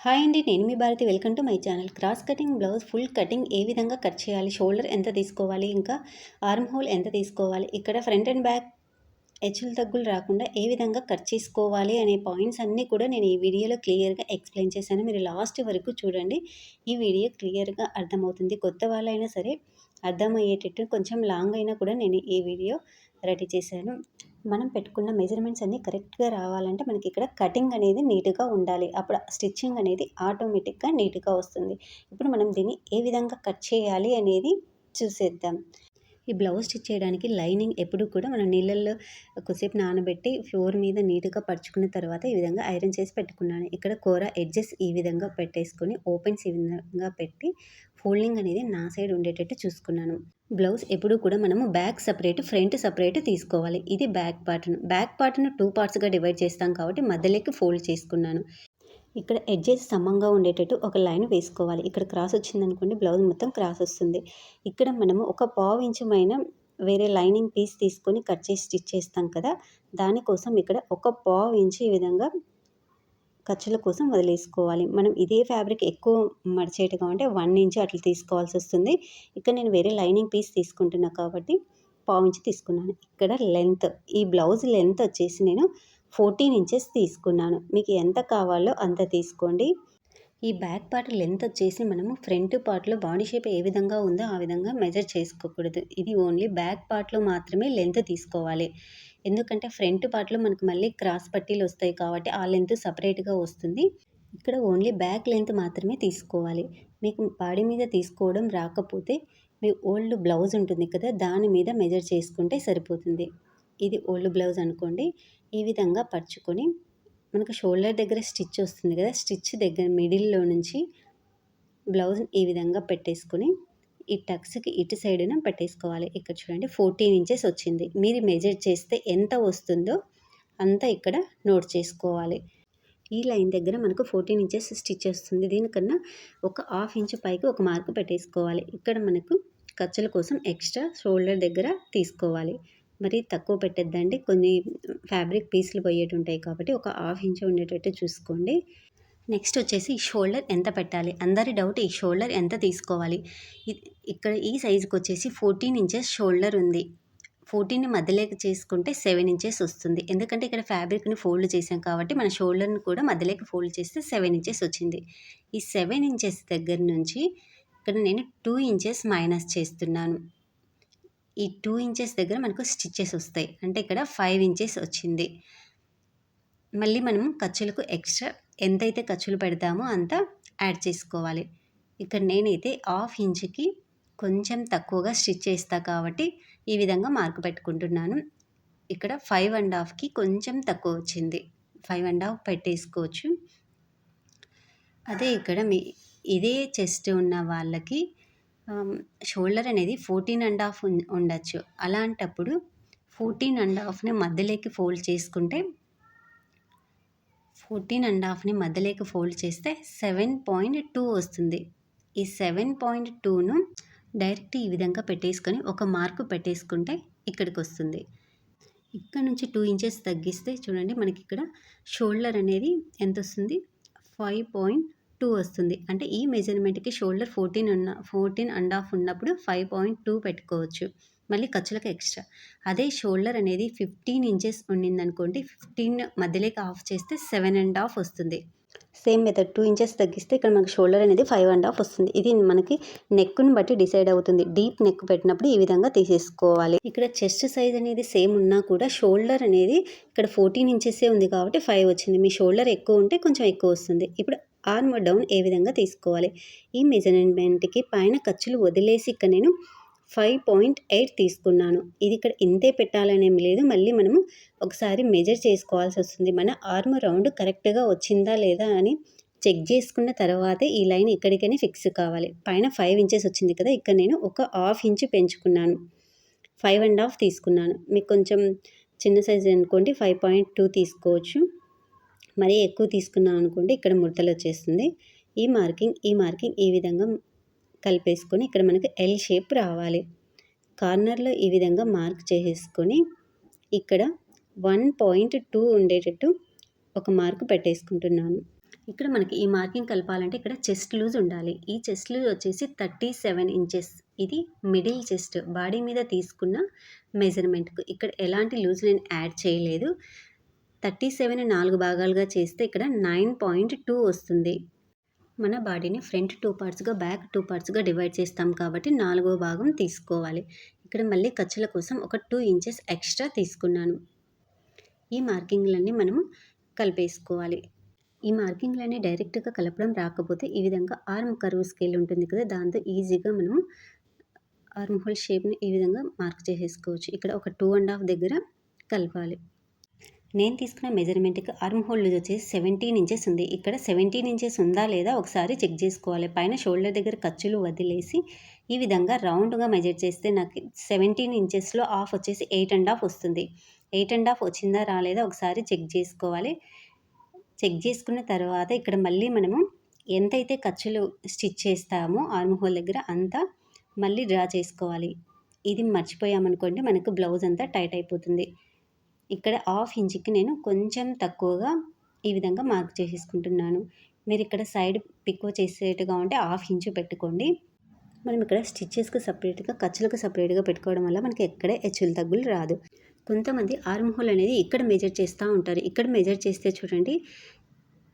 Hi అండి, నేను మీ Bharathi. Welcome to my channel. Cross cutting blouse full cutting ఏ విధంగా కట్ చేయాలి, షోల్డర్ ఎంత తీసుకోవాలి, ఇంకా ఆర్మ్ హోల్ ఎంత తీసుకోవాలి, ఇక్కడ ఫ్రంట్ అండ్ బ్యాక్ హెచ్చులు తగ్గులు రాకుండా ఏ విధంగా కట్ చేసుకోవాలి అనే పాయింట్స్ అన్నీ కూడా నేను ఈ వీడియోలో క్లియర్గా ఎక్స్ప్లెయిన్ చేశాను. మీరు లాస్ట్ వరకు చూడండి, ఈ వీడియో క్లియర్గా అర్థమవుతుంది. కొత్త వాళ్ళైనా సరే అర్థమయ్యేటట్టు కొంచెం లాంగ్ అయినా కూడా నేను ఈ వీడియో రెడీ చేశాను. మనం పెట్టుకున్న మెజర్మెంట్స్ అన్నీ కరెక్ట్గా రావాలంటే మనకి ఇక్కడ కటింగ్ అనేది నీట్గా ఉండాలి. అప్పుడు స్టిచ్చింగ్ అనేది ఆటోమేటిక్గా నీట్గా వస్తుంది. ఇప్పుడు మనం దీన్ని ఏ విధంగా కట్ చేయాలి అనేది చూసేద్దాం. ఈ బ్లౌజ్ స్టిచ్ చేయడానికి లైనింగ్ ఎప్పుడు కూడా మనం నీళ్ళల్లో కొద్దిసేపు నానబెట్టి ఫ్లోర్ మీద నీట్గా పరుచుకున్న తర్వాత ఈ విధంగా ఐరన్ చేసి పెట్టుకున్నాను. ఇక్కడ కూర ఎడ్జెస్ ఈ విధంగా పెట్టేసుకొని ఓపెన్స్ ఈ విధంగా పెట్టి ఫోల్డింగ్ అనేది నా సైడ్ ఉండేటట్టు చూసుకున్నాను. బ్లౌజ్ ఎప్పుడు కూడా మనము బ్యాక్ సపరేట్, ఫ్రంట్ సపరేట్ తీసుకోవాలి. ఇది బ్యాక్ పార్ట్ను 2 పార్ట్స్గా డివైడ్ చేస్తాం కాబట్టి మధ్యలోకి ఫోల్డ్ చేసుకున్నాను. ఇక్కడ ఎడ్జెస్ సమంగా ఉండేటట్టు ఒక లైన్ వేసుకోవాలి. ఇక్కడ క్రాస్ వచ్చిందనుకోండి, బ్లౌజ్ మొత్తం క్రాస్ వస్తుంది. ఇక్కడ మనము ఒక పావు ఇంచు వేరే లైనింగ్ పీస్ తీసుకొని కట్ చేసి స్టిచ్ చేస్తాం కదా, దానికోసం ఇక్కడ ఒక పావు ఇంచు ఈ విధంగా ఖర్చుల కోసం వదిలేసుకోవాలి. మనం ఇదే ఫ్యాబ్రిక్ ఎక్కువ మడిచేట్టుగా అంటే 1 ఇంచు అట్లా తీసుకోవాల్సి వస్తుంది. ఇక్కడ నేను వేరే లైనింగ్ పీస్ తీసుకుంటున్నా కాబట్టి పావు ఇంచు తీసుకున్నాను. ఇక్కడ లెంత్, ఈ బ్లౌజ్ లెంత్ వచ్చేసి నేను 14 ఇంచెస్ తీసుకున్నాను. మీకు ఎంత కావాలో అంత తీసుకోండి. ఈ బ్యాక్ పార్ట్ లెంత్ వచ్చేసి మనము ఫ్రంట్ పార్ట్లో బాడీ షేప్ ఏ విధంగా ఉందో ఆ విధంగా మెజర్ చేసుకోకూడదు. ఇది ఓన్లీ బ్యాక్ పార్ట్లో మాత్రమే లెంత్ తీసుకోవాలి. ఎందుకంటే ఫ్రంట్ పార్ట్లో మనకు మళ్ళీ క్రాస్ పట్టీలు వస్తాయి కాబట్టి ఆ లెంత్ సపరేట్గా వస్తుంది. ఇక్కడ ఓన్లీ బ్యాక్ లెంత్ మాత్రమే తీసుకోవాలి. మీకు బాడీ మీద తీసుకోవడం రాకపోతే మీ ఓల్డ్ బ్లౌజ్ ఉంటుంది కదా, దాని మీద మెజర్ చేసుకుంటే సరిపోతుంది. ఇది ఓల్డ్ బ్లౌజ్ అనుకోండి. ఈ విధంగా పరుచుకొని మనకు షోల్డర్ దగ్గర స్టిచ్ వస్తుంది కదా, స్టిచ్ దగ్గర మిడిల్లో నుంచి బ్లౌజ్ ఈ విధంగా పెట్టేసుకొని ఈ టక్స్కి ఇటు సైడున పెట్టేసుకోవాలి. ఇక్కడ చూడండి 14 ఇంచెస్ వచ్చింది. మీరు మెజర్ చేస్తే ఎంత వస్తుందో అంత ఇక్కడ నోట్ చేసుకోవాలి. ఈ లైన్ దగ్గర మనకు 14 ఇంచెస్ స్టిచ్ వస్తుంది. దీనికన్నా ఒక హాఫ్ ఇంచు పైకి ఒక మార్క్ పెట్టేసుకోవాలి. ఇక్కడ మనకు ఖర్చుల కోసం ఎక్స్ట్రా షోల్డర్ దగ్గర తీసుకోవాలి. మరి తక్కువ పెట్టద్దండి, కొన్ని ఫ్యాబ్రిక్ పీసులు పోయేటి ఉంటాయి కాబట్టి ఒక హాఫ్ ఇంచు ఉండేటట్టు చూసుకోండి. నెక్స్ట్ వచ్చేసి ఈ షోల్డర్ ఎంత పెట్టాలి, అందరి డౌట్ ఈ షోల్డర్ ఎంత తీసుకోవాలి. ఇక్కడ ఈ సైజుకి వచ్చేసి 14 ఇంచెస్ షోల్డర్ ఉంది. 14ని మధ్యలోకి చేసుకుంటే 7 ఇంచెస్ వస్తుంది. ఎందుకంటే ఇక్కడ ఫ్యాబ్రిక్ని ఫోల్డ్ చేసాం కాబట్టి మన షోల్డర్ని కూడా మధ్యలోకి ఫోల్డ్ చేస్తే 7 ఇంచెస్ వచ్చింది. ఈ 7 ఇంచెస్ దగ్గర నుంచి ఇక్కడ నేను 2 ఇంచెస్ మైనస్ చేస్తున్నాను. ఈ 2 ఇంచెస్ దగ్గర మనకు స్టిచ్చెస్ వస్తాయి, అంటే ఇక్కడ 5 ఇంచెస్ వచ్చింది. మళ్ళీ మనం ఖర్చులకు ఎక్స్ట్రా ఎంతైతే ఖర్చులు పెడతామో అంత యాడ్ చేసుకోవాలి. ఇక్కడ నేనైతే హాఫ్ ఇంచుకి కొంచెం తక్కువగా స్టిచ్ చేస్తా కాబట్టి ఈ విధంగా మార్కు పెట్టుకుంటున్నాను. ఇక్కడ 5.5కి కొంచెం తక్కువ వచ్చింది, 5.5 పెట్టేసుకోవచ్చు. అదే ఇక్కడ ఇదే చెస్ట్ ఉన్న వాళ్ళకి షోల్డర్ అనేది 14.5 ఉండొచ్చు. అలాంటప్పుడు 14.5ని మధ్యలోకి ఫోల్డ్ చేసుకుంటే 14.5ని మధ్యలోకి ఫోల్డ్ చేస్తే 7.2 వస్తుంది. ఈ 7.2ను డైరెక్ట్ ఈ విధంగా పెట్టేసుకొని ఒక మార్కు పెట్టేసుకుంటే ఇక్కడికి వస్తుంది. ఇక్కడ నుంచి 2 ఇంచెస్ తగ్గిస్తే చూడండి మనకి ఇక్కడ షోల్డర్ అనేది ఎంత వస్తుంది, 5.2 వస్తుంది. అంటే ఈ మెజర్మెంట్కి షోల్డర్ 14.5 ఉన్నప్పుడు 5.2 పెట్టుకోవచ్చు. మళ్ళీ ఖర్చులకు ఎక్స్ట్రా. అదే షోల్డర్ అనేది 15 ఇంచెస్ ఉండిందనుకోండి, 15 మధ్యలోకి ఆఫ్ చేస్తే 7.5 వస్తుంది. సేమ్ మెథడ్ 2 ఇంచెస్ తగ్గిస్తే ఇక్కడ మనకి షోల్డర్ అనేది 5.5 వస్తుంది. ఇది మనకి నెక్ను బట్టి డిసైడ్ అవుతుంది. డీప్ నెక్ పెట్టినప్పుడు ఈ విధంగా తీసేసుకోవాలి. ఇక్కడ చెస్ట్ సైజ్ అనేది సేమ్ ఉన్నా కూడా షోల్డర్ అనేది ఇక్కడ 14 ఇంచెసే ఉంది కాబట్టి 5 వచ్చింది. మీ షోల్డర్ ఎక్కువ ఉంటే కొంచెం ఎక్కువ వస్తుంది. ఇప్పుడు ఆర్మ్ డౌన్ ఏ విధంగా తీసుకోవాలి, ఈ మెజర్మెంట్కి పైన ఖర్చులు వదిలేసి ఇక్కడ నేను 5.8 తీసుకున్నాను. ఇది ఇక్కడ ఇంతే పెట్టాలనేం లేదు, మళ్ళీ మనము ఒకసారి మెజర్ చేసుకోవాల్సి వస్తుంది. మన ఆర్మ్ రౌండ్ కరెక్ట్గా వచ్చిందా లేదా అని చెక్ చేసుకున్న తర్వాతే ఈ లైన్ ఇక్కడికైనా ఫిక్స్ కావాలి. పైన 5 ఇంచెస్ వచ్చింది కదా, ఇక్కడ నేను ఒక హాఫ్ ఇంచు పెంచుకున్నాను, 5.5 తీసుకున్నాను. మీకు కొంచెం చిన్న సైజు అనుకోండి 5.2 తీసుకోవచ్చు. మరీ ఎక్కువ తీసుకున్నాం అనుకోండి ఇక్కడ ముడతలు వచ్చేస్తుంది. ఈ మార్కింగ్ ఈ విధంగా కలిపేసుకొని ఇక్కడ మనకి ఎల్ షేప్ రావాలి. కార్నర్లో ఈ విధంగా మార్క్ చేసేసుకొని ఇక్కడ 1.2 ఉండేటట్టు ఒక మార్కు పెట్టేసుకుంటున్నాను. ఇక్కడ మనకి ఈ మార్కింగ్ కలపాలంటే ఇక్కడ చెస్ట్ లూజ్ ఉండాలి. ఈ చెస్ట్ లూజ్ వచ్చేసి 37 ఇంచెస్. ఇది మిడిల్ చెస్ట్ బాడీ మీద తీసుకున్న మెజర్మెంట్‌కు. ఇక్కడ ఎలాంటి లూజ్ నేను యాడ్ చేయలేదు. 37 4 భాగాలుగా చేస్తే ఇక్కడ 9.2 వస్తుంది. మన బాడీని ఫ్రంట్ 2 పార్ట్స్‌గా, బ్యాక్ 2 పార్ట్స్‌గా డివైడ్ చేస్తాం కాబట్టి 4వ భాగం తీసుకోవాలి. ఇక్కడ మళ్ళీ ఖర్చుల కోసం ఒక 2 ఇంచెస్ ఎక్స్ట్రా తీసుకున్నాను. ఈ మార్కింగ్‌లన్నీ మనము కలిపేసుకోవాలి. ఈ మార్కింగ్‌లన్నీ డైరెక్ట్‌గా కలపడం రాకపోతే ఈ విధంగా ఆర్మ్ కర్వ్ స్కేల్ ఉంటుంది కదా! దాంతో ఈజీగా మనము ఆర్మ్ హోల్ షేప్‌ని ఈ విధంగా మార్క్ చేసేసుకోవచ్చు. ఇక్కడ ఒక 2½ దగ్గర కలపాలి. నేను తీసుకున్న మెజర్మెంట్‌కి ఆర్మ్ హోల్ లూజ్ వచ్చేసి 17 ఇంచెస్ ఉంది. ఇక్కడ 17 ఇంచెస్ ఉందా లేదా ఒకసారి చెక్ చేసుకోవాలి. పైన షోల్డర్ దగ్గర ఖర్చులు వదిలేసి ఈ విధంగా రౌండ్‌గా మెజర్ చేస్తే నాకు 17 ఇంచెస్‌లో హాఫ్ వచ్చేసి 8½ వస్తుంది. 8½ వచ్చిందా రాలేదా ఒకసారి చెక్ చేసుకోవాలి. చెక్ చేసుకున్న తర్వాత ఇక్కడ మళ్ళీ మనము ఎంతైతే ఖర్చులు స్టిచ్ చేస్తామో ఆర్మ్ హోల్ దగ్గర అంతా మళ్ళీ డ్రా చేసుకోవాలి. ఇది మర్చిపోయామనుకోండి మనకు బ్లౌజ్ అంతా టైట్ అయిపోతుంది. ఇక్కడ హాఫ్ ఇంచ్‌కి నేను కొంచెం తక్కువగా ఈ విధంగా మార్క్ చేసేసుకుంటున్నాను. మీరు ఇక్కడ సైడ్ పికో చేసేట్టుగా ఉంటే హాఫ్ ఇంచు పెట్టుకోండి. మనం ఇక్కడ స్టిచ్చెస్‌కి సపరేట్‌గా, ఖర్చులకు సపరేట్‌గా పెట్టుకోవడం వల్ల మనకి ఎక్కడ హెచ్చులు తగ్గులు రాదు. కొంతమంది ఆర్మ్ హోల్ అనేది ఇక్కడ మెజర్ చేస్తూ ఉంటారు. ఇక్కడ మెజర్ చేస్తే చూడండి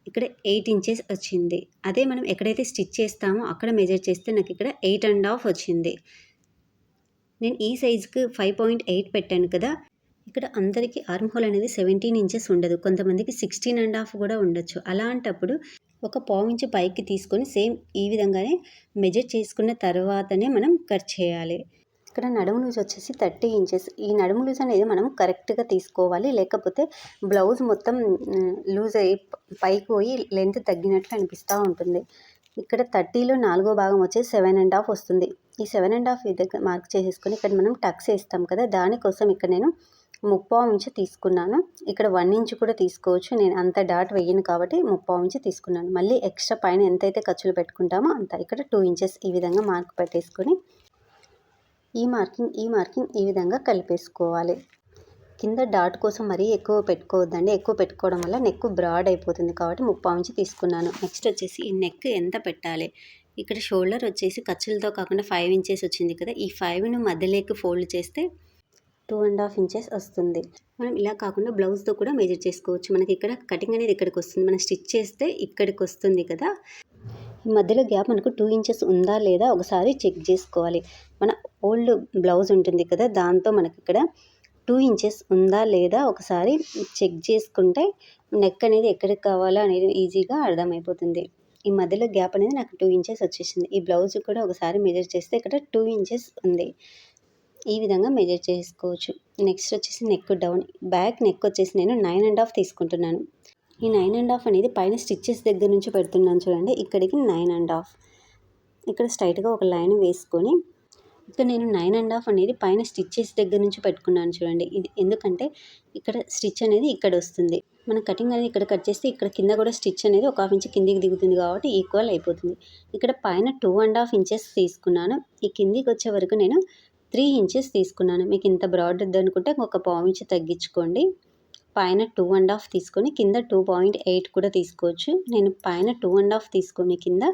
ఇక్కడ 8 ఇంచెస్ వచ్చింది. అదే మనం ఎక్కడైతే స్టిచ్ చేస్తామో అక్కడ మెజర్ చేస్తే నాకు ఇక్కడ 8½ వచ్చింది. నేను ఈ సైజుకి 5.8 పెట్టాను కదా! ఇక్కడ అందరికీ ఆర్మ్ హోల్ అనేది 17 ఇంచెస్ ఉండదు. కొంతమందికి 16½ కూడా ఉండొచ్చు. అలాంటప్పుడు ఒక పావించు పైకి తీసుకొని సేమ్ ఈ విధంగానే మెజర్ చేసుకున్న తర్వాతనే మనం కట్ చేయాలి. ఇక్కడ నడుము లూజ్ వచ్చేసి 30 ఇంచెస్. ఈ నడుము లూజ్ అనేది మనం కరెక్ట్‌గా తీసుకోవాలి. లేకపోతే బ్లౌజ్ మొత్తం లూజ్ అయ్యి పైకి పోయి లెంత్ తగ్గినట్లు అనిపిస్తూ ఉంటుంది. ఇక్కడ 30లో 4వ భాగం వచ్చేసి 7½ వస్తుంది. ఈ 7½ దగ్గర మార్క్ చేసేసుకొని ఇక్కడ మనం టక్స్ వేస్తాం కదా! దానికోసం ఇక్కడ నేను 3/4 ఇంచు తీసుకున్నాను. ఇక్కడ 1 ఇంచు కూడా తీసుకోవచ్చు. నేను అంత డాట్ వేయను కాబట్టి 3/4 ఇంచు తీసుకున్నాను. మళ్ళీ ఎక్స్ట్రా పైన ఎంతైతే ఖర్చులు పెట్టుకుంటామో అంత. ఇక్కడ 2 ఇంచెస్ ఈ విధంగా మార్క్ పెట్టేసుకొని ఈ మార్కింగ్ ఈ విధంగా కలిపేసుకోవాలి. కింద డాట్ కోసం మరీ ఎక్కువ పెట్టుకోవద్దండి. ఎక్కువ పెట్టుకోవడం వల్ల నెక్ బ్రాడ్ అయిపోతుంది కాబట్టి 3/4 ఇంచు తీసుకున్నాను. నెక్స్ట్ వచ్చేసి ఈ నెక్ ఎంత పెట్టాలి. ఇక్కడ షోల్డర్ వచ్చేసి ఖర్చులతో కాకుండా 5 ఇంచెస్ వచ్చింది కదా! ఈ 5ను మధ్యలోకి ఫోల్డ్ చేస్తే 2½ ఇంచెస్ వస్తుంది. మనం ఇలా కాకుండా బ్లౌజ్తో కూడా మెజర్ చేసుకోవచ్చు. మనకి ఇక్కడ కటింగ్ అనేది ఇక్కడికి వస్తుంది. మనం స్టిచ్ చేస్తే ఇక్కడికి వస్తుంది కదా! ఈ మధ్యలో గ్యాప్ మనకు 2 ఇంచెస్ ఉందా లేదా ఒకసారి చెక్ చేసుకోవాలి. మన ఓల్డ్ బ్లౌజ్ ఉంటుంది కదా! దాంతో మనకి ఇక్కడ 2 ఇంచెస్ ఉందా లేదా ఒకసారి చెక్ చేసుకుంటే నెక్ అనేది ఎక్కడికి కావాలో అనేది ఈజీగా అర్థమైపోతుంది. ఈ మధ్యలో గ్యాప్ అనేది నాకు 2 ఇంచెస్ వచ్చేసింది. ఈ బ్లౌజ్ కూడా ఒకసారి మెజర్ చేస్తే ఇక్కడ 2 ఇంచెస్ ఉంది. ఈ విధంగా మెజర్ చేసుకోవచ్చు. నెక్స్ట్ వచ్చేసి నెక్ డౌన్. బ్యాక్ నెక్ వచ్చేసి నేను 9½ తీసుకుంటున్నాను. ఈ 9½ అనేది పైన స్టిచ్చెస్ దగ్గర నుంచి పెడుతున్నాను చూడండి. ఇక్కడికి 9½ ఇక్కడ స్ట్రైట్‌గా ఒక లైన్ వేసుకొని ఇక్కడ నేను 9½ అనేది పైన స్టిచ్చెస్ దగ్గర నుంచి పెట్టుకున్నాను చూడండి. ఇది ఎందుకంటే ఇక్కడ స్టిచ్ అనేది ఇక్కడ వస్తుంది. మన కటింగ్ అనేది ఇక్కడ కట్ చేస్తే ఇక్కడ కింద కూడా స్టిచ్ అనేది ఒక ½ ఇంచ్ కిందికి దిగుతుంది కాబట్టి ఈక్వల్ అయిపోతుంది. ఇక్కడ పైన 2½ ఇంచెస్ తీసుకున్నాను. ఈ కిందికి వచ్చే వరకు నేను 3 ఇంచెస్ తీసుకున్నాను. మీకు ఇంత బ్రాడ్ వద్దనుకుంటే ఒక ½ ఇంచ్ తగ్గించుకోండి. పైన 2½ తీసుకొని కింద 2.8 కూడా తీసుకోవచ్చు. నేను పైన 2½ తీసుకొని కింద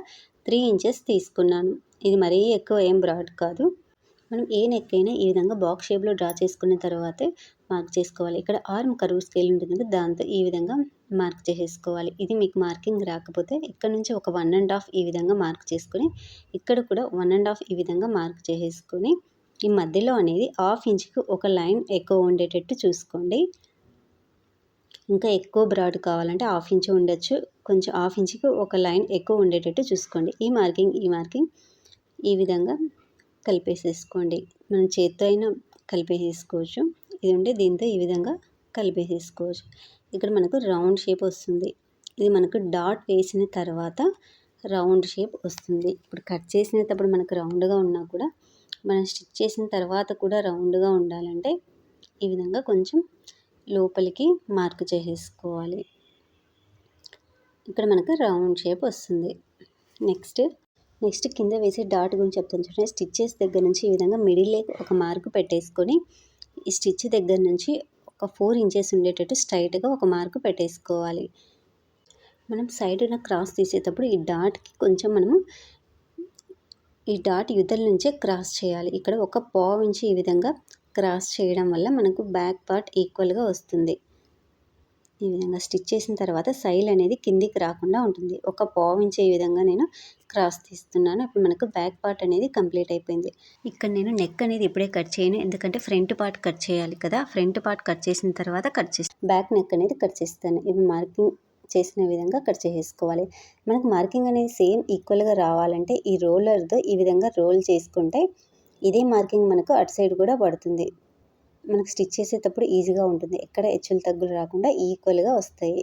3 ఇంచెస్ తీసుకున్నాను. ఇది మరీ ఎక్కువ ఏం బ్రాడ్ కాదు. మనం ఏ నెక్ అయినా ఈ విధంగా బాక్స్ షేప్లో డ్రా చేసుకున్న తర్వాతే మార్క్ చేసుకోవాలి. ఇక్కడ ఆర్మ్ కర్వ్ స్కేల్ ఉంటుంది కదా! దాంతో ఈ విధంగా మార్క్ చేసేసుకోవాలి. ఇది మీకు మార్కింగ్ రాకపోతే ఇక్కడ నుంచి ఒక 1½ ఈ విధంగా మార్క్ చేసుకొని ఇక్కడ కూడా 1½ ఈ విధంగా మార్క్ చేసేసుకొని ఈ మధ్యలో అనేది ½ ఇంచ్‌కి ఒక లైన్ ఎక్కువ ఉండేటట్టు చూసుకోండి. ఇంకా ఎక్కువ బ్రాడ్ కావాలంటే ½ ఇంచ్ ఉండొచ్చు. కొంచెం ½ ఇంచ్‌కి ఒక లైన్ ఎక్కువ ఉండేటట్టు చూసుకోండి. ఈ మార్కింగ్ ఈ విధంగా కలిపేసేసుకోండి. మనం చేత్తో అయినా కలిపేసేసుకోవచ్చు. ఇది ఉంటే దీంతో ఈ విధంగా కలిపేసేసుకోవచ్చు. ఇక్కడ మనకు రౌండ్ షేప్ వస్తుంది. ఇది మనకు డాట్ వేసిన తర్వాత రౌండ్ షేప్ వస్తుంది. ఇప్పుడు కట్ చేసినప్పుడు మనకు రౌండ్గా ఉన్నా కూడా మనం స్టిచ్ చేసిన తర్వాత కూడా రౌండ్గా ఉండాలంటే ఈ విధంగా కొంచెం లోపలికి మార్క్ చేసేసుకోవాలి. ఇక్కడ మనకు రౌండ్ షేప్ వస్తుంది. నెక్స్ట్ కింద వేసే డాట్ గురించి చెప్తాను చూడండి. స్టిచ్చెస్ దగ్గర నుంచి ఈ విధంగా మిడిల్లో ఒక మార్క్ పెట్టేసుకొని ఈ స్టిచ్ దగ్గర నుంచి ఒక 4 ఇంచెస్ ఉండేటట్టు స్ట్రైట్గా ఒక మార్క్ పెట్టేసుకోవాలి. మనం సైడ్న క్రాస్ తీసేటప్పుడు ఈ డాట్కి కొంచెం మనము ఈ డాట్ యువతల నుంచే క్రాస్ చేయాలి. ఇక్కడ ఒక పావు ఇంచు ఈ విధంగా క్రాస్ చేయడం వల్ల మనకు బ్యాక్ పార్ట్ ఈక్వల్గా వస్తుంది. ఈ విధంగా స్టిచ్ చేసిన తర్వాత సైల్ అనేది కిందికి రాకుండా ఉంటుంది. ఒక పావు ఇంచు ఈ విధంగా నేను క్రాస్ తీస్తున్నాను. ఇప్పుడు మనకు బ్యాక్ పార్ట్ అనేది కంప్లీట్ అయిపోయింది. ఇక్కడ నేను నెక్ అనేది ఇప్పుడే కట్ చేయను, ఎందుకంటే ఫ్రంట్ పార్ట్ కట్ చేయాలి కదా. ఫ్రంట్ పార్ట్ కట్ చేసిన తర్వాత బ్యాక్ నెక్ అనేది కట్ చేస్తాను. ఇవి మార్కింగ్ చేసిన విధంగా కట్ చేసేసుకోవాలి. మనకు మార్కింగ్ అనేది సేమ్ ఈక్వల్గా రావాలంటే ఈ రోలర్తో ఈ విధంగా రోల్ చేసుకుంటే ఇదే మార్కింగ్ మనకు అటు సైడ్ కూడా పడుతుంది. మనకు స్టిచ్ చేసేటప్పుడు ఈజీగా ఉంటుంది. ఎక్కడ హెచ్చులు తగ్గులు రాకుండా ఈక్వల్గా వస్తాయి.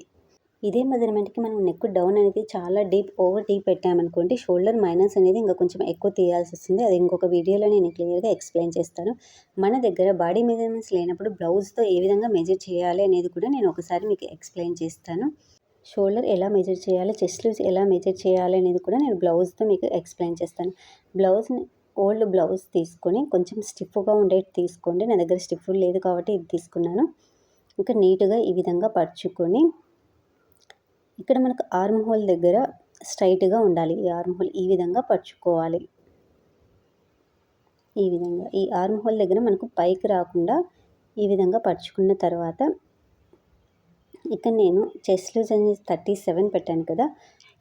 ఇదే మెజర్మెంట్కి మనం నెక్ డౌన్ అనేది చాలా ఓవర్ డీప్ పెట్టామనుకోండి, షోల్డర్ మైనస్ అనేది ఇంకా కొంచెం ఎక్కువ తీయాల్సి వస్తుంది. అది ఇంకొక వీడియోలో నేను క్లియర్గా ఎక్స్ప్లెయిన్ చేస్తాను. మన దగ్గర బాడీ మెజర్మెంట్స్ లేనప్పుడు బ్లౌజ్తో ఏ విధంగా మెజర్ చేయాలి అనేది కూడా నేను ఒకసారి మీకు ఎక్స్ప్లెయిన్ చేస్తాను. షోల్డర్ ఎలా మెజర్ చేయాలి, చెస్ట్ లూజ్ ఎలా మెజర్ చేయాలి అనేది కూడా నేను బ్లౌజ్తో మీకు ఎక్స్ప్లెయిన్ చేస్తాను. ఓల్డ్ బ్లౌజ్ తీసుకొని కొంచెం స్టిఫ్గా ఉండేది తీసుకోండి. నా దగ్గర స్టిఫ్ లేదు కాబట్టి ఇది తీసుకున్నాను. ఇంకా నీట్గా ఈ విధంగా పరుచుకొని ఇక్కడ మనకు ఆర్మ్ హోల్ దగ్గర స్ట్రైట్గా ఉండాలి. ఈ ఆర్మ్ హోల్ ఈ విధంగా పరుచుకోవాలి. ఈ విధంగా ఈ ఆర్మ్ హోల్ దగ్గర మనకు పైకి రాకుండా ఈ విధంగా పరుచుకున్న తర్వాత ఇక్కడ నేను చెస్ట్ లూజ్ అనేది 37 పెట్టాను కదా.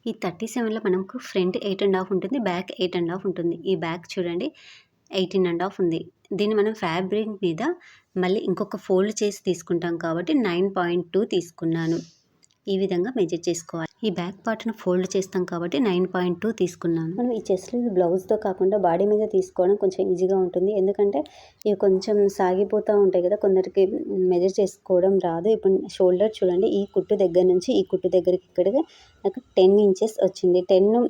ఈ 37లో మనకు ఫ్రంట్ 8.5 ఉంటుంది, బ్యాక్ 8.5 ఉంటుంది. ఈ బ్యాక్ చూడండి 18.5 ఉంది. దీన్ని మనం ఫ్యాబ్రిక్ మీద మళ్ళీ ఇంకొక ఫోల్డ్ చేసి తీసుకుంటాం కాబట్టి 9.2 తీసుకున్నాను. ఈ విధంగా మెజర్ చేసుకోవాలి. ఈ బ్యాక్ పార్ట్ను ఫోల్డ్ చేస్తాం కాబట్టి 9.2 తీసుకున్నాను. మనం ఈ చెస్ట్ లూజ్ బ్లౌజ్తో కాకుండా బాడీ మీద తీసుకోవడం కొంచెం ఈజీగా ఉంటుంది. ఎందుకంటే ఇవి కొంచెం సాగిపోతూ ఉంటాయి కదా, కొందరికి మెజర్ చేసుకోవడం రాదు. ఇప్పుడు షోల్డర్ చూడండి, ఈ కుట్టు దగ్గర నుంచి ఈ కుట్టు దగ్గరికి ఇక్కడికి నాకు 10 ఇంచెస్ వచ్చింది. 10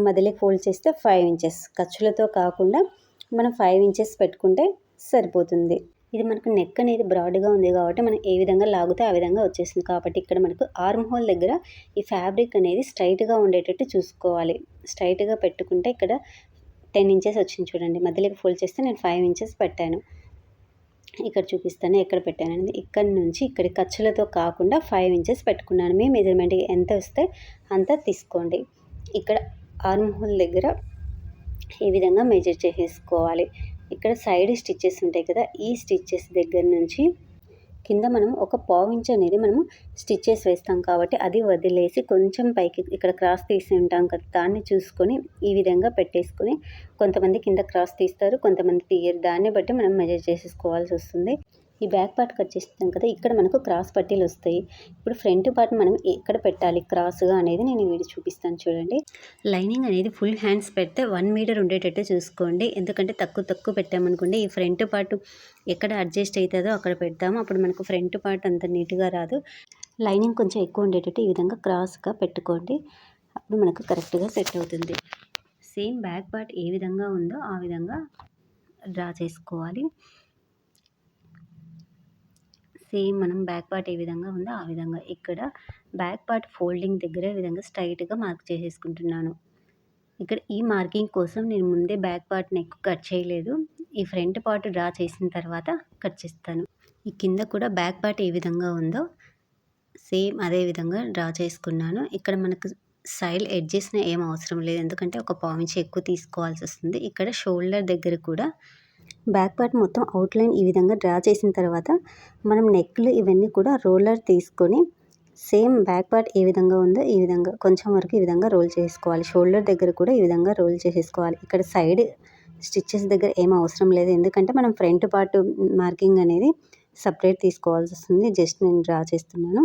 మధ్యలో ఫోల్డ్ చేస్తే 5 ఇంచెస్, ఖర్చులతో కాకుండా మనం 5 ఇంచెస్ పెట్టుకుంటే సరిపోతుంది. ఇది మనకు నెక్ అనేది బ్రాడ్గా ఉంది కాబట్టి మనం ఏ విధంగా లాగితే ఆ విధంగా వచ్చేసింది. కాబట్టి ఇక్కడ మనకు ఆర్మ్ హోల్ దగ్గర ఈ ఫ్యాబ్రిక్ అనేది స్ట్రైట్గా ఉండేటట్టు చూసుకోవాలి. స్ట్రైట్గా పెట్టుకుంటే ఇక్కడ 10 ఇంచెస్ వచ్చింది చూడండి. మధ్యలోకి ఫోల్డ్ చేస్తే నేను 5 ఇంచెస్ పెట్టాను. ఇక్కడ చూపిస్తాను ఎక్కడ పెట్టాను అనేది. ఇక్కడ నుంచి ఇక్కడ ఖర్చులతో కాకుండా 5 ఇంచెస్ పెట్టుకున్నాను. మీ మెజర్మెంట్కి ఎంత వస్తే అంత తీసుకోండి. ఇక్కడ ఆర్మ్ హోల్ దగ్గర ఈ విధంగా మెజర్ చేసేసుకోవాలి. ఇక్కడ సైడ్ స్టిచ్చెస్ ఉంటాయి కదా, ఈ స్టిచ్చెస్ దగ్గర నుంచి కింద మనం ఒక పావు ఇంచ్ అనేది మనము స్టిచ్చెస్ వేస్తాం కాబట్టి అది వదిలేసి కొంచెం పైకి ఇక్కడ క్రాస్ తీసి ఉంటాం కదా, దాన్ని చూసుకొని ఈ విధంగా పెట్టేసుకొని, కొంతమంది కింద క్రాస్ తీస్తారు, కొంతమంది తీయరు. దాన్ని బట్టి మనం మెజర్ చేసేసుకోవాల్సి వస్తుంది. ఈ బ్యాక్ పార్ట్ కట్ చేస్తాం కదా, ఇక్కడ మనకు క్రాస్ పట్టీలు వస్తాయి. ఇప్పుడు ఫ్రంట్ పార్ట్ మనం ఎక్కడ పెట్టాలి క్రాస్గా అనేది నేను వీడియో చూపిస్తాను చూడండి. లైనింగ్ అనేది ఫుల్ హ్యాండ్స్ పెడితే 1 మీటర్ ఉండేటట్టు చూసుకోండి. ఎందుకంటే తక్కువ పెట్టామనుకోండి, ఈ ఫ్రంట్ పార్ట్ ఎక్కడ అడ్జస్ట్ అవుతుందో అక్కడ పెడతాము, అప్పుడు మనకు ఫ్రంట్ పార్ట్ అంత నీట్గా రాదు. లైనింగ్ కొంచెం ఎక్కువ ఉండేటట్టు ఈ విధంగా క్రాస్గా పెట్టుకోండి, అప్పుడు మనకు కరెక్ట్గా సెట్ అవుతుంది. సేమ్ బ్యాక్ పార్ట్ ఏ విధంగా ఉందో ఆ విధంగా డ్రా చేసుకోవాలి. సేమ్ మనం బ్యాక్ పార్ట్ ఏ విధంగా ఉందో ఆ విధంగా ఇక్కడ బ్యాక్ పార్ట్ ఫోల్డింగ్ దగ్గర ఈ విధంగా స్ట్రైట్గా మార్క్ చేసేసుకుంటున్నాను. ఇక్కడ ఈ మార్కింగ్ కోసం నేను ముందే బ్యాక్ పార్ట్ నెక్ కట్ చేయలేదు, ఈ ఫ్రంట్ పార్ట్ డ్రా చేసిన తర్వాత కట్ చేస్తాను. ఈ కింద కూడా బ్యాక్ పార్ట్ ఏ విధంగా ఉందో సేమ్ అదే విధంగా డ్రా చేసుకున్నాను. ఇక్కడ మనకు సైడ్ ఎడ్జెస్న ఏం అవసరం లేదు, ఎందుకంటే ఒక పావు ఇంచ్ ఎక్కువ తీసుకోవాల్సి వస్తుంది. ఇక్కడ షోల్డర్ దగ్గర కూడా బ్యాక్ పార్ట్ మొత్తం అవుట్లైన్ ఈ విధంగా డ్రా చేసిన తర్వాత మనం నెక్లు ఇవన్నీ కూడా రోలర్ తీసుకొని సేమ్ బ్యాక్ పార్ట్ ఏ విధంగా ఉందో ఈ విధంగా కొంచెం వరకు ఈ విధంగా రోల్ చేసుకోవాలి. షోల్డర్ దగ్గర కూడా ఈ విధంగా రోల్ చేసేసుకోవాలి. ఇక్కడ సైడ్ స్టిచ్చెస్ దగ్గర ఏం అవసరం లేదు, ఎందుకంటే మనం ఫ్రంట్ పార్ట్ మార్కింగ్ అనేది సపరేట్ తీసుకోవాల్సి వస్తుంది. జస్ట్ నేను డ్రా చేస్తున్నాను.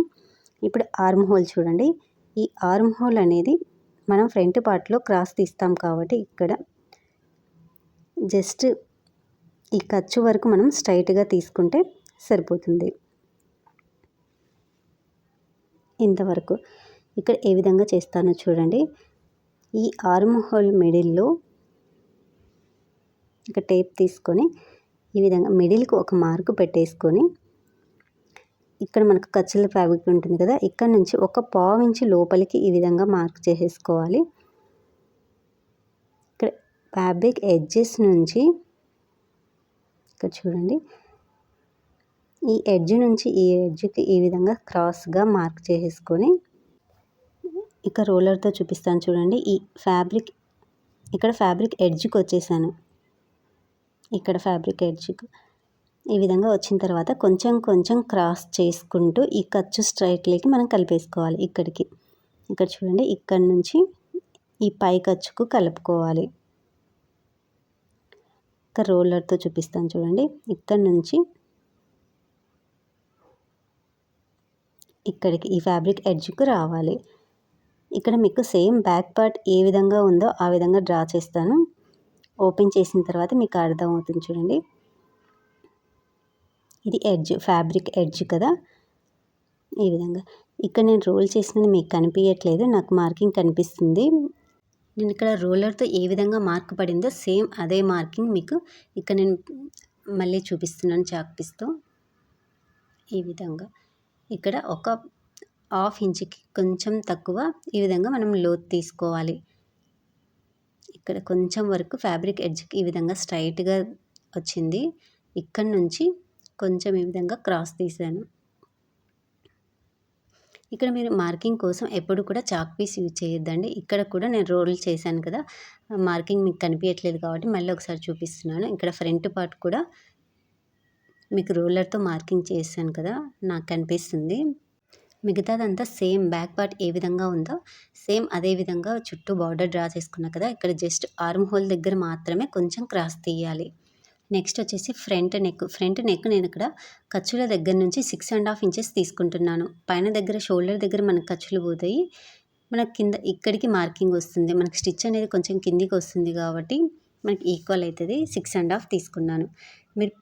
ఇప్పుడు ఆర్మ్ హోల్ చూడండి, ఈ ఆర్మ్ హోల్ అనేది మనం ఫ్రంట్ పార్ట్లో క్రాస్ తీస్తాం కాబట్టి ఇక్కడ జస్ట్ ఈ ఖర్చు వరకు మనం స్ట్రైట్గా తీసుకుంటే సరిపోతుంది. ఇంతవరకు ఇక్కడ ఏ విధంగా చేస్తానో చూడండి. ఈ ఆర్మ్ హోల్ మిడిల్లో ఇక టేప్ తీసుకొని ఈ విధంగా మిడిల్కి ఒక మార్కు పెట్టేసుకొని ఇక్కడ మనకు ఖర్చుల ఫ్యాబ్రిక్ ఉంటుంది కదా, ఇక్కడ నుంచి ఒక పావు ఇంచు లోపలికి ఈ విధంగా మార్క్ చేసేసుకోవాలి. ఇక్కడ ఫ్యాబ్రిక్ ఎడ్జెస్ నుంచి ఇక్కడ చూడండి, ఈ ఎడ్జ్ నుంచి ఈ ఎడ్జ్కి ఈ విధంగా క్రాస్గా మార్క్ చేసేసుకొని ఇక రోలర్తో చూపిస్తాను చూడండి. ఇక్కడ ఫ్యాబ్రిక్ ఎడ్జ్కి వచ్చేసాను. ఇక్కడ ఫ్యాబ్రిక్ ఎడ్జ్కి ఈ విధంగా వచ్చిన తర్వాత కొంచెం కొంచెం క్రాస్ చేసుకుంటూ ఈ ఖర్చు స్ట్రైట్లోకి మనం కలిపేసుకోవాలి. ఇక్కడ చూడండి, ఇక్కడ నుంచి ఈ పై ఖర్చుకు కలుపుకోవాలి. ఇక రోలర్తో చూపిస్తాను చూడండి. ఇక్కడ నుంచి ఇక్కడికి ఈ ఫ్యాబ్రిక్ ఎడ్జ్కు రావాలి. ఇక్కడ మీకు సేమ్ బ్యాక్ పార్ట్ ఏ విధంగా ఉందో ఆ విధంగా డ్రా చేస్తాను. ఓపెన్ చేసిన తర్వాత మీకు అర్థమవుతుంది చూడండి. ఇది ఫ్యాబ్రిక్ ఎడ్జ్ కదా, ఈ విధంగా. ఇక్కడ నేను రోల్ చేసినది మీకు కనిపించట్లేదు, నాకు మార్కింగ్ కనిపిస్తుంది. నేను ఇక్కడ రోలర్తో ఏ విధంగా మార్క్ పడిందో సేమ్ అదే మార్కింగ్ మీకు ఇక్కడ నేను మళ్ళీ చూపిస్తున్నాను చాక్ పీస్తో. ఈ విధంగా ఇక్కడ ఒక హాఫ్ ఇంచుకి కొంచెం తక్కువ ఈ విధంగా మనం లోతు తీసుకోవాలి. ఇక్కడ కొంచెం వరకు ఫ్యాబ్రిక్ ఎడ్జ్కి ఈ విధంగా స్ట్రైట్గా వచ్చింది. ఇక్కడ నుంచి కొంచెం ఈ విధంగా క్రాస్ తీసాను. ఇక్కడ మీరు మార్కింగ్ కోసం ఎప్పుడు కూడా చాక్ పీస్ యూజ్ చేయొద్దండి. ఇక్కడ కూడా నేను రోల్ చేశాను కదా, మార్కింగ్ మీకు కనిపించట్లేదు కాబట్టి మళ్ళీ ఒకసారి చూపిస్తున్నాను. ఇక్కడ ఫ్రంట్ పార్ట్ కూడా మీకు రోలర్తో మార్కింగ్ చేశాను కదా, నాకు కనిపిస్తుంది. మిగతాదంతా సేమ్ బ్యాక్ పార్ట్ ఏ విధంగా ఉందో సేమ్ అదే విధంగా చుట్టూ బార్డర్ డ్రా చేసుకున్నా కదా, ఇక్కడ జస్ట్ ఆర్మ్ హోల్ దగ్గర మాత్రమే కొంచెం క్రాస్ తీయాలి. నెక్స్ట్ వచ్చేసి ఫ్రంట్ నెక్ నేను ఇక్కడ ఖర్చుల దగ్గర నుంచి 6.5 ఇంచెస్ తీసుకుంటున్నాను. పైన దగ్గర షోల్డర్ దగ్గర మనకు ఖర్చులు పోతాయి, మనకి కింద ఇక్కడికి మార్కింగ్ వస్తుంది. మనకి స్టిచ్ అనేది కొంచెం కిందికి వస్తుంది కాబట్టి మనకి ఈక్వల్ అవుతుంది. 6.5 తీసుకున్నాను. మీరు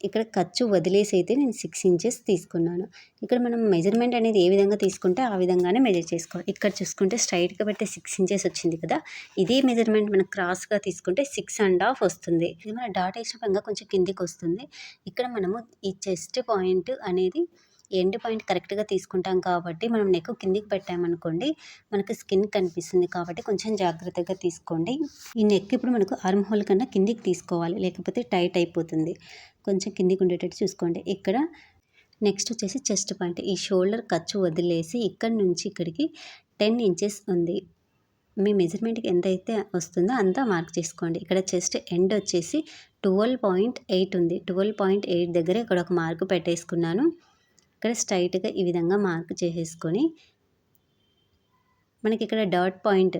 ఇక్కడ ఖర్చు వదిలేసి అయితే నేను 6 ఇంచెస్ తీసుకున్నాను. ఇక్కడ మనం మెజర్మెంట్ అనేది ఏ విధంగా తీసుకుంటే ఆ విధంగానే మెజర్ చేసుకోవాలి. ఇక్కడ చూసుకుంటే స్ట్రైట్గా పెడితే 6 ఇంచెస్ వచ్చింది కదా, ఇదే మెజర్మెంట్ మనం క్రాస్గా తీసుకుంటే 6.5 వస్తుంది. ఇది మన డాట్ వేసిన పరంగా కొంచెం కిందికి వస్తుంది. ఇక్కడ మనము ఈ చెస్ట్ పాయింట్ అనేది ఎండ్ పాయింట్ కరెక్ట్గా తీసుకుంటాం కాబట్టి మనం నెక్ కిందికి పెట్టామనుకోండి మనకు స్కిన్ కనిపిస్తుంది కాబట్టి కొంచెం జాగ్రత్తగా తీసుకోండి. ఈ నెక్ ఇప్పుడు మనకు ఆర్మ్ హోల్ కన్నా కిందికి తీసుకోవాలి, లేకపోతే టైట్ అయిపోతుంది. కొంచెం కిందికి ఉండేటట్టు చూసుకోండి. ఇక్కడ నెక్స్ట్ వచ్చేసి చెస్ట్ పాయింట్. ఈ షోల్డర్ ఖర్చు వదిలేసి ఇక్కడ నుంచి ఇక్కడికి 10 ఇంచెస్ ఉంది. మీ మెజర్మెంట్కి ఎంతైతే వస్తుందో అంతా మార్క్ చేసుకోండి. ఇక్కడ చెస్ట్ ఎండ్ వచ్చేసి 12.8 ఉంది. 12.8 దగ్గర ఇక్కడ ఒక మార్క్ పెట్టేసుకున్నాను. ఇక్కడ స్ట్రైట్గా ఈ విధంగా మార్క్ చేసేసుకొని మనకి ఇక్కడ డాట్ పాయింట్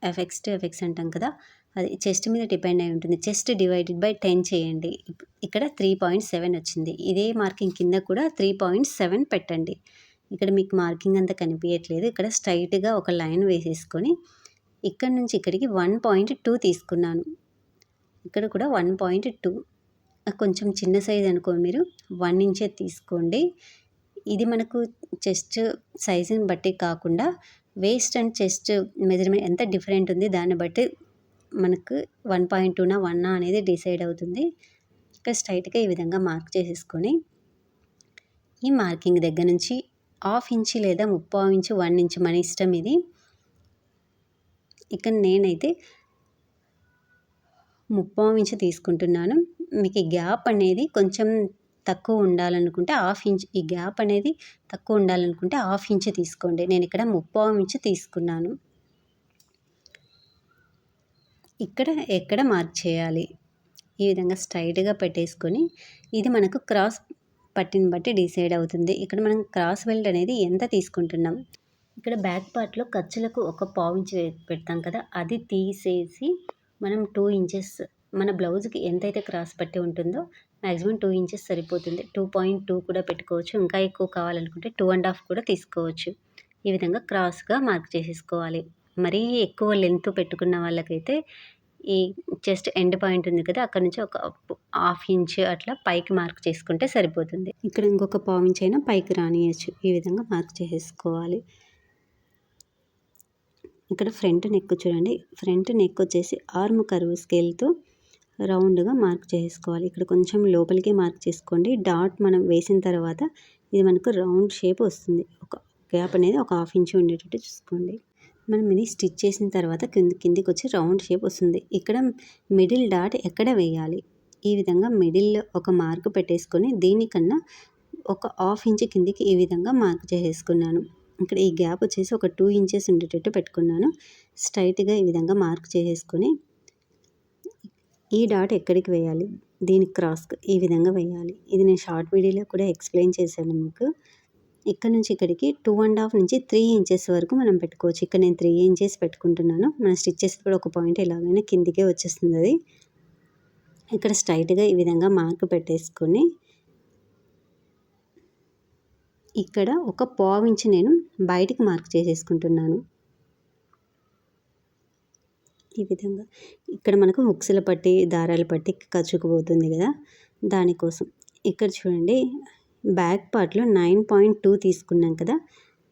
ఎఫెక్స్ అంటాం కదా, అది చెస్ట్ మీద డిపెండ్ అయి ఉంటుంది. చెస్ట్ డివైడెడ్ బై 10 చేయండి. ఇక్కడ 3.7 వచ్చింది. ఇదే మార్కింగ్ కింద కూడా 3.7 పెట్టండి. ఇక్కడ మీకు మార్కింగ్ అంతా కనిపించట్లేదు. ఇక్కడ స్ట్రైట్గా ఒక లైన్ వేసేసుకొని ఇక్కడ నుంచి ఇక్కడికి 1.2 తీసుకున్నాను. ఇక్కడ కూడా 1.2, కొంచెం చిన్న సైజ్ అనుకోండి, మీరు 1 ఇంచే తీసుకోండి. ఇది మనకు చెస్ట్ సైజుని బట్టి కాకుండా వేస్ట్ అండ్ చెస్ట్ మెజర్మెంట్ ఎంత డిఫరెంట్ ఉంది దాన్ని బట్టి మనకు 1.2నా 1 అనేది డిసైడ్ అవుతుంది. ఇక్కడ స్ట్రైట్గా ఈ విధంగా మార్క్ చేసేసుకొని ఈ మార్కింగ్ దగ్గర నుంచి 1/2 ఇంచు లేదా 3/4 ఇంచు 1 ఇంచు మన ఇష్టం ఇది. ఇక్కడ నేనైతే 3/4 ఇంచు తీసుకుంటున్నాను. మీకు ఈ గ్యాప్ అనేది కొంచెం తక్కువ ఉండాలనుకుంటే 1/2 ఇంచ్, ఈ గ్యాప్ అనేది తక్కువ ఉండాలనుకుంటే 1/2 ఇంచు తీసుకోండి. నేను ఇక్కడ 3/4 ఇంచు తీసుకున్నాను. ఎక్కడ మార్క్ చేయాలి ఈ విధంగా స్ట్రైట్గా పెట్టేసుకొని ఇది మనకు క్రాస్ పట్టిని బట్టి డిసైడ్ అవుతుంది. ఇక్కడ మనం క్రాస్ బెల్ట్ అనేది ఎంత తీసుకుంటున్నాం, ఇక్కడ బ్యాక్ పార్ట్లో ఖర్చులకు 1/4 ఇంచు పెడతాం కదా, అది తీసేసి మనం 2 ఇంచెస్ మన బ్లౌజ్కి ఎంతైతే క్రాస్ పట్టి ఉంటుందో మ్యాక్సిమం 2 ఇంచెస్ సరిపోతుంది. 2.2 కూడా పెట్టుకోవచ్చు, ఇంకా ఎక్కువ కావాలనుకుంటే 2.5 కూడా తీసుకోవచ్చు. ఈ విధంగా క్రాస్గా మార్క్ చేసేసుకోవాలి. మరీ ఎక్కువ లెంత్ పెట్టుకున్న వాళ్ళకైతే ఈ చెస్ట్ ఎండ్ పాయింట్ ఉంది కదా, అక్కడ నుంచి ఒక 1/2 ఇంచ్ అట్లా పైకి మార్క్ చేసుకుంటే సరిపోతుంది. ఇక్కడ ఇంకొక 1/4 ఇంచ్ అయినా పైకి రానియచ్చు. ఈ విధంగా మార్క్ చేసేసుకోవాలి. ఇక్కడ ఫ్రంట్ నెక్ చూడండి, ఫ్రంట్ నెక్ వచ్చేసి ఆర్మ్ కర్వ్ స్కేల్తో రౌండ్గా మార్క్ చేసుకోవాలి. ఇక్కడ కొంచెం లోపలికి మార్క్ చేసుకోండి. డాట్ మనం వేసిన తర్వాత ఇది మనకు రౌండ్ షేప్ వస్తుంది. ఒక గ్యాప్ అనేది ఒక 1/2 ఇంచ్ ఉండేటట్టు చూసుకోండి. మనం ఇది స్టిచ్ చేసిన తర్వాత కిందికి వచ్చి రౌండ్ షేప్ వస్తుంది. ఇక్కడ మిడిల్ డాట్ ఎక్కడ వేయాలి, ఈ విధంగా మిడిల్లో ఒక మార్క్ పెట్టేసుకొని దీనికన్నా ఒక 1/2 ఇంచ్ కిందికి ఈ విధంగా మార్క్ చేసేసుకున్నాను. ఇక్కడ ఈ గ్యాప్ వచ్చేసి ఒక 2 ఇంచెస్ ఉండేటట్టు పెట్టుకున్నాను. స్ట్రైట్‌గా ఈ విధంగా మార్క్ చేసేసుకొని ఈ డాట్ ఎక్కడికి వేయాలి, దీనికి క్రాస్‌గా ఈ విధంగా వేయాలి. ఇది నేను షార్ట్ వీడియోలో కూడా ఎక్స్‌ప్లెయిన్ చేశాను మీకు. ఇక్కడ నుంచి ఇక్కడికి 2½ నుంచి 3 ఇంచెస్ వరకు మనం పెట్టుకోవచ్చు. ఇక్కడ నేను 3 ఇంచెస్ పెట్టుకుంటున్నాను. మనం స్టిచ్ చేసేటప్పుడు ఒక పాయింట్ ఎలాగైనా కిందికే వచ్చేస్తుంది అది. ఇక్కడ స్ట్రైట్‌గా ఈ విధంగా మార్క్ పెట్టేసుకొని ఇక్కడ ఒక పావించి నేను బయటికి మార్క్ చేసేసుకుంటున్నాను. ఈ విధంగా ఇక్కడ మనకు హుక్స్‌ల పట్టి, దారాల పట్టి ఖర్చుకుపోతుంది కదా, దానికోసం. ఇక్కడ చూడండి బ్యాక్ పార్ట్‌లో 9.2 తీసుకున్నాం కదా,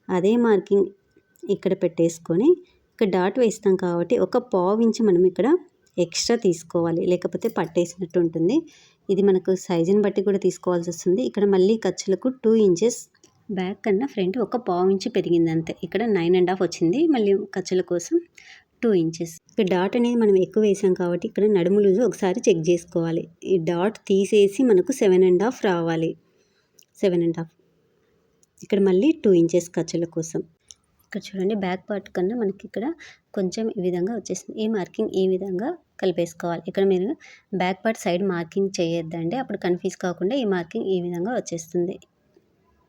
అదే మార్కింగ్ ఇక్కడ పెట్టేసుకొని ఇక్కడ డాట్ వేస్తాం కాబట్టి ఒక పావించి మనం ఇక్కడ ఎక్స్ట్రా తీసుకోవాలి, లేకపోతే పట్టేసినట్టు ఉంటుంది. ఇది మనకు సైజుని బట్టి కూడా తీసుకోవాల్సి వస్తుంది. ఇక్కడ మళ్ళీ ఖర్చులకు 2 ఇంచెస్ బ్యాక్ కన్నా ఫ్రంట్ ఒక పావించి పెరిగింది అంతే. ఇక్కడ 9½ వచ్చింది. మళ్ళీ ఖర్చుల కోసం 2 ఇంచెస్. ఇక్కడ డాట్ అనేది మనం ఎక్కువ వేసాం కాబట్టి ఇక్కడ నడుము లూజు ఒకసారి చెక్ చేసుకోవాలి. ఈ డాట్ తీసేసి మనకు 7½ రావాలి. 7½ ఇక్కడ మళ్ళీ 2 ఇంచెస్ ఖర్చుల కోసం. ఇక్కడ చూడండి బ్యాక్ పార్ట్ కన్నా మనకి ఇక్కడ కొంచెం ఈ విధంగా వచ్చేసింది. ఈ మార్కింగ్ ఈ విధంగా కలిపేసుకోవాలి. ఇక్కడ మీరు బ్యాక్ పార్ట్ సైడ్ మార్కింగ్ చేయొద్దండి, అప్పుడు కన్ఫ్యూజ్ కాకుండా ఈ మార్కింగ్ ఈ విధంగా వచ్చేస్తుంది.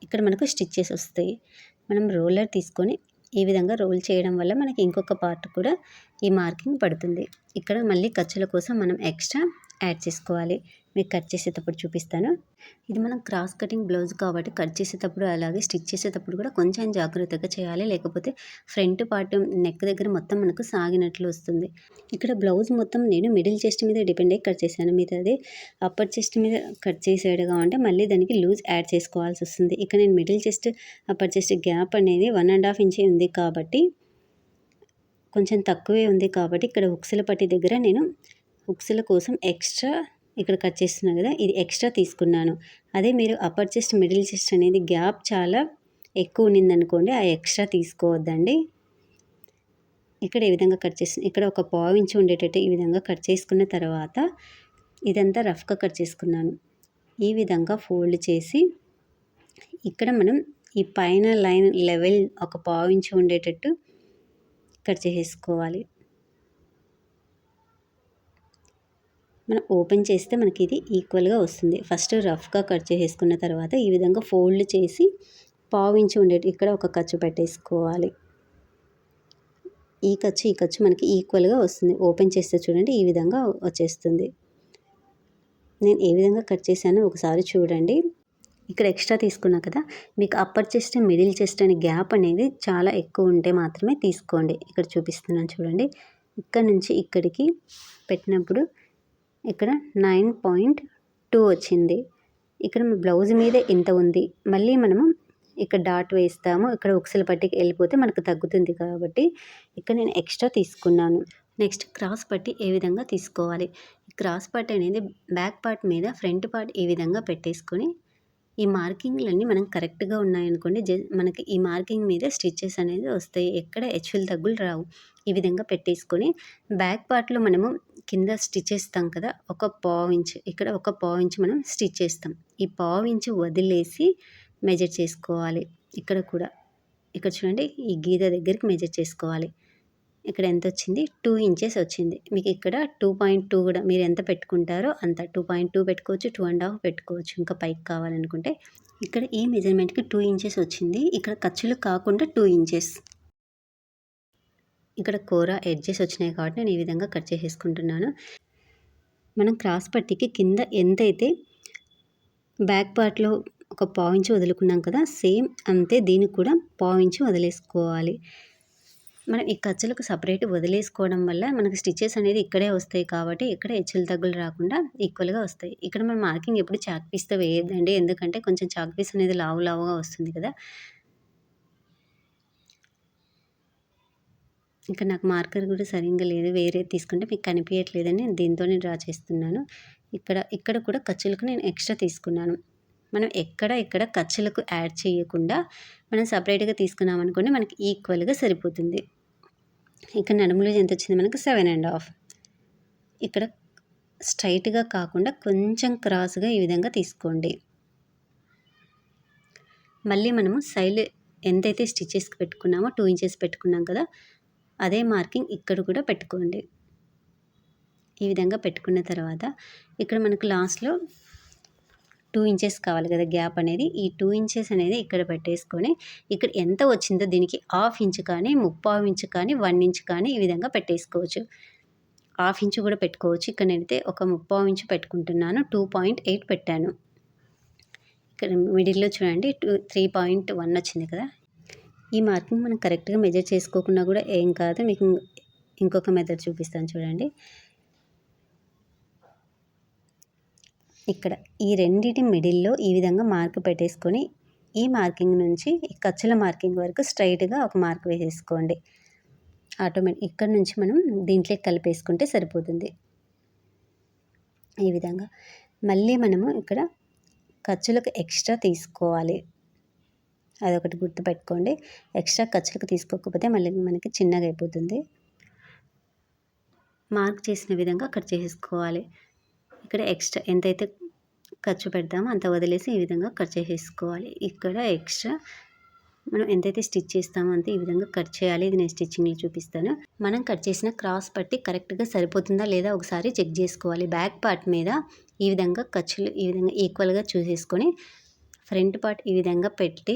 ఇక్కడ మనకు స్టిచ్చెస్ వస్తాయి. మనం రోలర్ తీసుకొని ఈ విధంగా రోల్ చేయడం వల్ల మనకి ఇంకొక పార్ట్ కూడా ఈ మార్కింగ్ పడుతుంది. ఇక్కడ మళ్ళీ ఖర్చుల కోసం మనం ఎక్స్ట్రా యాడ్ చేసుకోవాలి. మీకు కట్ చేసేటప్పుడు చూపిస్తాను. ఇది మనం క్రాస్ కటింగ్ బ్లౌజ్ కాబట్టి కట్ చేసేటప్పుడు అలాగే స్టిచ్ చేసేటప్పుడు కూడా కొంచెం జాగ్రత్తగా చేయాలి, లేకపోతే ఫ్రంట్ పార్ట్ నెక్ దగ్గర మొత్తం మనకు సాగినట్లు వస్తుంది. ఇక్కడ బ్లౌజ్ మొత్తం నేను మిడిల్ చెస్ట్ మీద డిపెండ్ అయ్యి కట్ చేశాను. మిగతాది అప్పర్ చెస్ట్ మీద కట్ చేసేయడగా ఉంటే మళ్ళీ దానికి లూజ్ యాడ్ చేసుకోవాల్సి వస్తుంది. ఇక్కడ నేను middle chest upper chest gap అనేది 1½ ఇంచే ఉంది కాబట్టి కొంచెం తక్కువే ఉంది కాబట్టి ఇక్కడ హుక్స్‌ల పట్టి దగ్గర నేను హుక్స్‌ల కోసం ఎక్స్ట్రా ఇక్కడ కట్ చేస్తున్నాను కదా, ఇది ఎక్స్ట్రా తీసుకున్నాను. అదే మీరు అప్పర్ చెస్ట్ మిడిల్ చెస్ట్ అనేది గ్యాప్ చాలా ఎక్కువ ఉన్నిందనుకోండి, ఆ ఎక్స్ట్రా తీసుకోవద్దండి. ఇక్కడ ఈ విధంగా కట్ చేసి ఇక్కడ ఒక పావించి ఉండేటట్టు ఈ విధంగా కట్ చేసుకున్న తర్వాత ఇదంతా రఫ్గా కట్ చేసుకున్నాను. ఈ విధంగా ఫోల్డ్ చేసి ఇక్కడ మనం ఈ పైన లైన్ లెవెల్ ఒక పావించి ఉండేటట్టు కట్ చేసేసుకోవాలి. మనం ఓపెన్ చేస్తే మనకి ఇది ఈక్వల్గా వస్తుంది. ఫస్ట్ రఫ్గా కట్ చేసేసుకున్న తర్వాత ఈ విధంగా ఫోల్డ్ చేసి పావించి ఉండేటి ఇక్కడ ఒక ఖర్చు పెట్టేసుకోవాలి. ఈ ఖర్చు మనకి ఈక్వల్గా వస్తుంది. ఓపెన్ చేస్తే చూడండి ఈ విధంగా వచ్చేస్తుంది. నేను ఏ విధంగా కట్ చేశానో ఒకసారి చూడండి. ఇక్కడ ఎక్స్ట్రా తీసుకున్నా కదా, మీకు అప్పర్ చెస్ట్ మిడిల్ చెస్ట్ అనే గ్యాప్ అనేది చాలా ఎక్కువ ఉంటే మాత్రమే తీసుకోండి. ఇక్కడ చూపిస్తున్నాను చూడండి. ఇక్కడ నుంచి ఇక్కడికి పెట్టినప్పుడు ఇక్కడ 9.2 వచ్చింది. ఇక్కడ బ్లౌజ్ మీద ఇంత ఉంది. మళ్ళీ మనము ఇక్కడ డాట్ వేస్తాము. ఇక్కడ హుక్స్‌ల పట్టికి వెళ్ళిపోతే మనకు తగ్గుతుంది కాబట్టి ఇక్కడ నేను ఎక్స్ట్రా తీసుకున్నాను. నెక్స్ట్ క్రాస్ పట్టి ఏ విధంగా తీసుకోవాలి. ఈ క్రాస్ పట్టి అనేది బ్యాక్ పార్ట్ మీద ఫ్రంట్ పార్ట్ ఈ విధంగా పెట్టేసుకొని ఈ మార్కింగ్లన్నీ మనం కరెక్ట్గా ఉన్నాయనుకోండి, మనకి ఈ మార్కింగ్ మీద స్టిచ్చెస్ అనేది వస్తాయి. ఎక్కడ హెచ్చులు తగ్గులు రావు. ఈ విధంగా పెట్టేసుకొని బ్యాక్ పార్ట్లో మనము కింద స్టిచ్ చేస్తాం కదా, ఒక పావించ్ ఇక్కడ ఒక పావించ్ మనం స్టిచ్ చేస్తాం. ఈ పావించ్ వదిలేసి మెజర్ చేసుకోవాలి. ఇక్కడ కూడా ఇక్కడ చూడండి ఈ గీత దగ్గరికి మెజర్ చేసుకోవాలి. ఇక్కడ ఎంత వచ్చింది, 2 ఇంచెస్ వచ్చింది. మీకు ఇక్కడ 2.2 కూడా మీరు ఎంత పెట్టుకుంటారో అంత 2.2 పెట్టుకోవచ్చు, 2½ పెట్టుకోవచ్చు ఇంకా పైకి కావాలనుకుంటే. ఇక్కడ ఈ మెజర్మెంట్కి 2 ఇంచెస్ వచ్చింది. ఇక్కడ ఖర్చులు కాకుండా 2 ఇంచెస్. ఇక్కడ కూర ఎడ్జెస్ వచ్చినాయి కాబట్టి నేను ఈ విధంగా కట్ చేసేసుకుంటున్నాను. మనం క్రాస్ పట్టికి కింద ఎంతైతే బ్యాక్ పార్ట్లో ఒక పావించి వదులుకున్నాం కదా, సేమ్ అంతే దీనికి కూడా పావించి వదిలేసుకోవాలి. మనం ఈ ఖర్చులకు సపరేట్ వదిలేసుకోవడం వల్ల మనకు స్టిచ్చెస్ అనేది ఇక్కడే వస్తాయి కాబట్టి ఇక్కడ హెచ్చులు తగ్గులు రాకుండా ఈక్వల్గా వస్తాయి. ఇక్కడ మనం మార్కింగ్ ఎప్పుడు చాక్ పీస్తో వేయద్దండి, ఎందుకంటే కొంచెం చాక్ పీస్ అనేది లావుగా వస్తుంది కదా. ఇంకా నాకు మార్కర్ కూడా సరిగ్గా లేదు, వేరే తీసుకుంటే మీకు కనిపించట్లేదని నేను దీంతోనే డ్రా చేస్తున్నాను. ఇక్కడ కూడా ఖర్చులకు నేను ఎక్స్ట్రా తీసుకున్నాను. మనం ఇక్కడ ఖర్చులకు యాడ్ చేయకుండా మనం సపరేట్గా తీసుకున్నాం అనుకోండి, మనకి ఈక్వల్గా సరిపోతుంది. ఇక్కడ నడుములు ఎంత వచ్చింది మనకు 7½ ఇక్కడ స్ట్రైట్గా కాకుండా కొంచెం క్రాస్గా ఈ విధంగా తీసుకోండి. మళ్ళీ మనము సైడ్ ఎంతైతే స్టిచెస్కి పెట్టుకున్నామో 2 ఇంచెస్ పెట్టుకున్నాం కదా, అదే మార్కింగ్ ఇక్కడ కూడా పెట్టుకోండి. ఈ విధంగా పెట్టుకున్న తర్వాత ఇక్కడ మనకు లాస్ట్లో 2 ఇంచెస్ కావాలి కదా గ్యాప్ అనేది. ఈ 2 ఇంచెస్ అనేది ఇక్కడ పెట్టేసుకొని ఇక్కడ ఎంత వచ్చిందో దీనికి హాఫ్ ఇంచ్ కానీ, ముప్పావు ఇంచ్ కానీ, 1 ఇంచ్ కానీ ఈ విధంగా పెట్టేసుకోవచ్చు. హాఫ్ ఇంచ్ కూడా పెట్టుకోవచ్చు. ఇక్కడ నేనైతే ఒక ముప్పావు ఇంచ్ పెట్టుకుంటున్నాను. 2.8 పెట్టాను. ఇక్కడ మిడిల్‌లో చూడండి 3.1 వచ్చింది కదా. ఈ మార్కింగ్ మనం కరెక్ట్‌గా మెజర్ చేసుకోకున్నా కూడా ఏం కాదు. మీకు ఇంకొక మెథడ్ చూపిస్తాను చూడండి. ఇక్కడ ఈ రెండిటి మిడిల్‌లో ఈ విధంగా మార్క్ పెట్టేసుకొని ఈ మార్కింగ్ నుంచి ఈ ఖర్చుల మార్కింగ్ వరకు స్ట్రైట్‌గా ఒక మార్క్ వేసేసుకోండి. ఇక్కడ నుంచి మనం దీంట్లోకి కలిపేసుకుంటే సరిపోతుంది. ఈ విధంగా మళ్ళీ మనము ఇక్కడ ఖర్చులకు ఎక్స్ట్రా తీసుకోవాలి. అదొకటి గుర్తుపెట్టుకోండి. ఎక్స్ట్రా ఖర్చులకు తీసుకోకపోతే మళ్ళీ మనకి చిన్నగా అయిపోతుంది. మార్క్ చేసిన విధంగా కట్ చేసేసుకోవాలి. ఇక్కడ ఎక్స్ట్రా ఎంతైతే ఖర్చు పెడతామో అంత వదిలేసి ఈ విధంగా కట్ చేసేసుకోవాలి. ఇక్కడ ఎక్స్ట్రా మనం ఎంతైతే స్టిచ్ చేస్తామో అంతే ఈ విధంగా కట్ చేయాలి. ఇది నేను స్టిచ్చింగ్లో చూపిస్తాను. మనం కట్ చేసిన క్రాస్ పట్టి కరెక్ట్గా సరిపోతుందా లేదా ఒకసారి చెక్ చేసుకోవాలి. బ్యాక్ పార్ట్ మీద ఈ విధంగా ఖర్చులు ఈ విధంగా ఈక్వల్గా చూసేసుకొని ఫ్రంట్ పార్ట్ ఈ విధంగా పెట్టి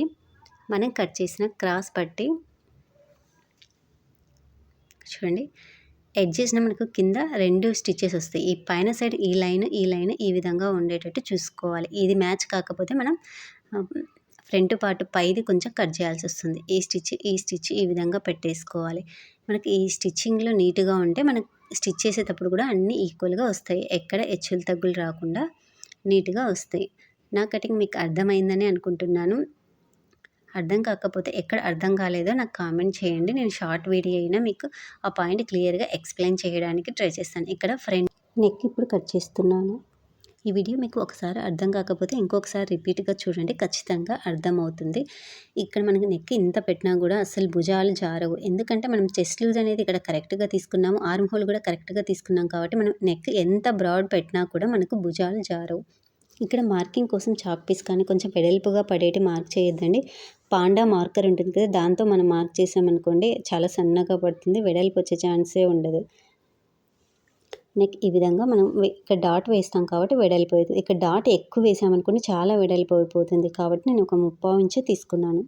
మనం కట్ చేసిన క్రాస్ పట్టి చూడండి ఎడ్జెస్‌న మనకు కింద 2 స్టిచెస్ వస్తాయి. ఈ పైన సైడ్ ఈ లైన్ ఈ విధంగా ఉండేటట్టు చూసుకోవాలి. ఇది మ్యాచ్ కాకపోతే మనం ఫ్రంట్ పార్ట్ పైది కొంచెం కట్ చేయాల్సి వస్తుంది. ఈ స్టిచ్ ఈ విధంగా పెట్టేసుకోవాలి. మనకి ఈ స్టిచ్చింగ్లో నీట్గా ఉంటే మనకు స్టిచ్ చేసేటప్పుడు కూడా అన్నీ ఈక్వల్గా వస్తాయి. ఎక్కడ హెచ్చులు తగ్గులు రాకుండా నీట్గా వస్తాయి. నా కటింగ్ మీకు అర్థమైందని అనుకుంటున్నాను. అర్థం కాకపోతే ఎక్కడ అర్థం కాలేదో నాకు కామెంట్ చేయండి. నేను షార్ట్ వీడియో అయినా మీకు ఆ పాయింట్ క్లియర్గా ఎక్స్ప్లెయిన్ చేయడానికి ట్రై చేస్తాను. ఇక్కడ ఫ్రంట్ నెక్ ఇప్పుడు కట్ చేస్తున్నాను. ఈ వీడియో మీకు ఒకసారి అర్థం కాకపోతే ఇంకొకసారి రిపీట్గా చూడండి, ఖచ్చితంగా అర్థమవుతుంది. ఇక్కడ మనకి నెక్ ఇంత పెట్టినా కూడా అసలు భుజాలు జారవు. ఎందుకంటే మనం చెస్ట్ లూజ్ అనేది ఇక్కడ కరెక్ట్గా తీసుకున్నాము, ఆర్మ్ హోల్ కూడా కరెక్ట్గా తీసుకున్నాం కాబట్టి మనం నెక్ ఎంత బ్రాడ్ పెట్టినా కూడా మనకు భుజాలు జారవు. ఇక్కడ మార్కింగ్ కోసం చాక్ పీస్ కానీ కొంచెం వెడల్పుగా పడేటి మార్క్ చేయొద్దండి. పాండా మార్కర్ ఉంటుంది కదా, దాంతో మనం మార్క్ చేసామనుకోండి చాలా సన్నగా పడుతుంది, వెడల్పు వచ్చే ఛాన్సే ఉండదు. నెక్ ఈ విధంగా మనం ఇక్కడ డాట్ వేస్తాం కాబట్టి వెడల్పు అవుతుంది. ఇక్కడ డాట్ ఎక్కువ వేసామనుకోండి చాలా వెడల్పు అయిపోతుంది. కాబట్టి నేను ఒక 3/4 ఇంచ్ తీసుకున్నాను.